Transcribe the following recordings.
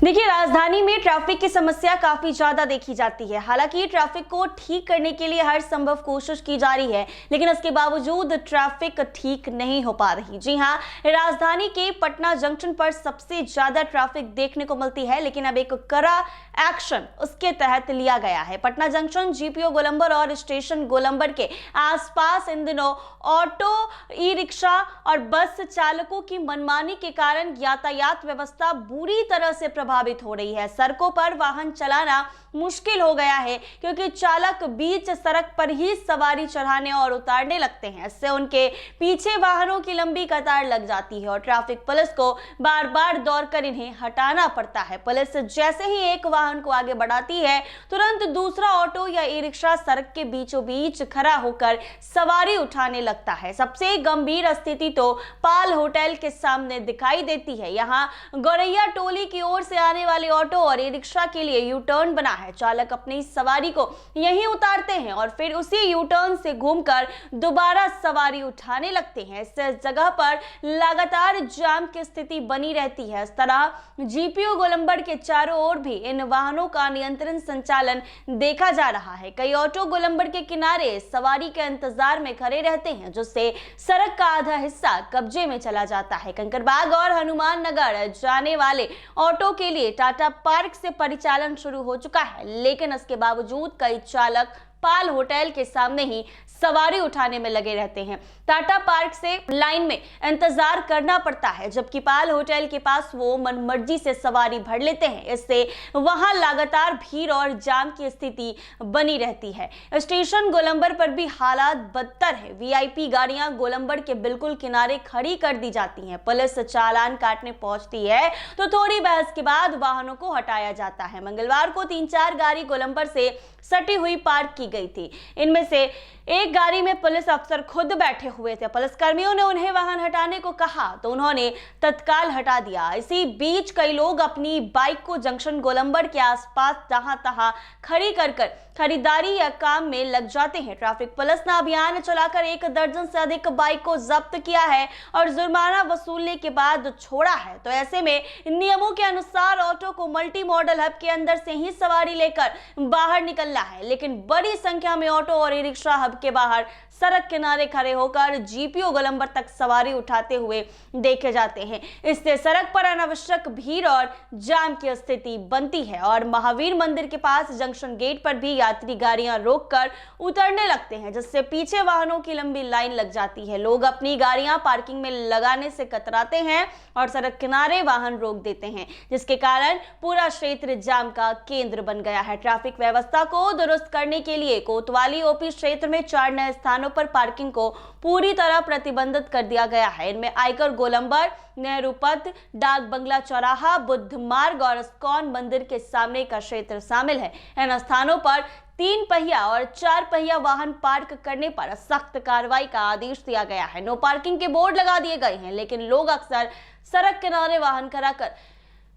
देखिए, राजधानी में ट्रैफिक की समस्या काफी ज्यादा देखी जाती है। हालांकि ट्रैफिक को ठीक करने के लिए हर संभव कोशिश की जा रही है, लेकिन इसके बावजूद ट्रैफिक ठीक नहीं हो पा रही। जी हां, राजधानी के पटना जंक्शन पर सबसे ज्यादा ट्रैफिक देखने को मिलती है, लेकिन अब एक कड़ा एक्शन उसके तहत लिया गया है। पटना जंक्शन, जीपीओ गोलंबर और स्टेशन गोलंबर के आसपास इन दिनों ऑटो, ई रिक्शा और बस चालकों की मनमानी के कारण यातायात व्यवस्था बुरी तरह से प्रभावित हो रही है। सड़कों पर वाहन चलाना मुश्किल हो गया है, क्योंकि चालक बीच सड़क पर ही सवारी चढ़ाने और उतारने लगते हैं। इससे उनके पीछे वाहनों की लंबी कतार लग जाती है और ट्रैफिक पुलिस को बार बार दौड़कर इन्हें हटाना पड़ता है। पुलिस जैसे ही एक वाहन को आगे बढ़ाती है, तुरंत दूसरा ऑटो या ई रिक्शा सड़क के बीचों बीच खड़ा होकर सवारी उठाने लगता है। सबसे गंभीर स्थिति तो पाल होटल के सामने दिखाई देती है। यहाँ गौरैया टोली की ओर से आने वाले ऑटो और ई रिक्शा के लिए यू टर्न बना है। चालक अपनी सवारी को यहीं उतारते हैं और फिर उसी यू टर्न से घूमकर दोबारा सवारी उठाने लगते हैं। इससे इस जगह पर लगातार जाम की स्थिति बनी रहती है। इस तरह जीपीओ गोलंबर के चारों ओर भी इन वाहनों का नियंत्रण संचालन देखा जा रहा है। कई ऑटो गोलंबर के किनारे सवारी के इंतजार में खड़े रहते हैं, जिससे सड़क का आधा हिस्सा कब्जे में चला जाता है। कंकड़बाग और हनुमान नगर जाने वाले ऑटो के लिए टाटा पार्क से परिचालन शुरू हो चुका है, लेकिन इसके बावजूद कई चालक पाल होटल के सामने ही सवारी उठाने में लगे रहते हैं। टाटा पार्क से लाइन में इंतजार करना पड़ता है, जबकि पाल होटल के पास वो मनमर्जी से सवारी भर लेते हैं। इससे वहां लगातार भीड़ और जाम की स्थिति बनी रहती है। स्टेशन गोलंबर पर भी हालात बदतर है। वीआईपी गाड़ियां गोलंबर के बिल्कुल किनारे खड़ी कर दी जाती हैं। पुलिस चालान काटने पहुंचती है तो थोड़ी बहस के बाद वाहनों को हटाया जाता है। मंगलवार को 3-4 गाड़ी गोलंबर से सटी हुई पार्क की गई थी। इनमें से एक गाड़ी में पुलिस अफसर खुद बैठे हुए थे। पुलिस कर्मियों ने उन्हें वाहन हटाने को कहा तो उन्होंने तत्काल हटा दिया। इसी बीच कई लोग अपनी बाइक को जंक्शन गोलंबर के आसपास जहां तहां खड़ी कर खरीदारी या काम में लग जाते हैं। ट्रैफिक पुलिस ने अभियान चलाकर 1 दर्जन से अधिक बाइक को जब्त किया है और जुर्माना वसूलने के बाद छोड़ा है। तो ऐसे में नियमों के अनुसार ऑटो को मल्टी मॉडल हब के अंदर से ही सवारी लेकर बाहर निकलना है, लेकिन बड़ी संख्या में ऑटो और ई रिक्शा हब के बाहर सड़क किनारे खड़े होकर जीपीओ गोलंबर तक सवारी उठाते हुए देखे जाते हैं। इससे सड़क पर अनावश्यक भीड़ और जाम की स्थिति बनती है और महावीर मंदिर के पास जंक्शन गेट पर भी यात्री गाड़ियां रोककर उतरने लगते हैं, जिससे पीछे वाहनों की लंबी लाइन लग जाती है। लोग अपनी गाड़ियां पार्किंग में लगाने से कतराते हैं और सड़क किनारे वाहन रोक देते हैं, जिसके कारण पूरा क्षेत्र जाम का केंद्र बन गया है। ट्रैफिक व्यवस्था को दुरुस्त करने के लिए कोतवाली ओपी क्षेत्र में 4 नए स्थानों पर पार्किंग को पूरी तरह प्रतिबंधित कर दिया गया है। इनमें आयकर गोलंबर, नेहरू पथ, डाक बंगला चौराहा, बुद्ध मार्ग और इस्कॉन मंदिर के सामने का क्षेत्र शामिल है। इन स्थानों पर 3 पहिया और 4 पहिया वाहन पार्क करने पर सख्त कार्रवाई का आदेश दिया गया है। नो पार्किंग के बोर्ड लगा दिए गए हैं, लेकिन लोग अक्सर सड़क किनारे वाहन कराकर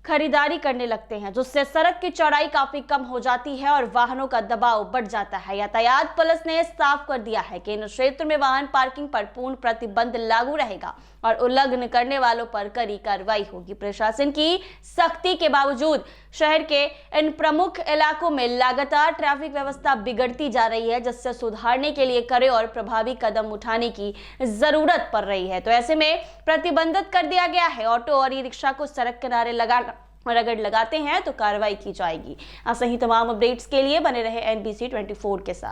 खरीदारी करने लगते हैं, जिससे सड़क की चौड़ाई काफी कम हो जाती है और वाहनों का दबाव बढ़ जाता है। यातायात पुलिस ने साफ कर दिया है कि इन क्षेत्र में वाहन पार्किंग पर पूर्ण प्रतिबंध लागू रहेगा और उल्लंघन करने वालों पर कड़ी कार्रवाई होगी। प्रशासन की सख्ती के बावजूद शहर के इन प्रमुख इलाकों में लगातार ट्रैफिक व्यवस्था बिगड़ती जा रही है, जिससे सुधारने के लिए कड़े और प्रभावी कदम उठाने की जरूरत पड़ रही है। तो ऐसे में प्रतिबंधित कर दिया गया है। ऑटो और ई रिक्शा को सड़क किनारे लगाना और अगर लगाते हैं तो कार्रवाई की जाएगी। ऐसे ही तमाम अपडेट्स के लिए बने रहे NBC 24 के साथ।